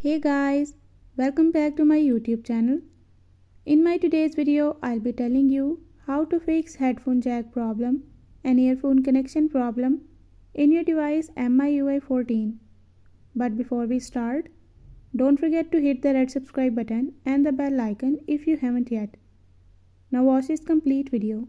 Hey guys, welcome back to my YouTube channel. In my today's video, I'll be telling you how to fix headphone jack problem and earphone connection problem in your device MIUI 14. But before we start, don't forget to hit the red subscribe button and the bell icon if you haven't yet. Now watch this complete video.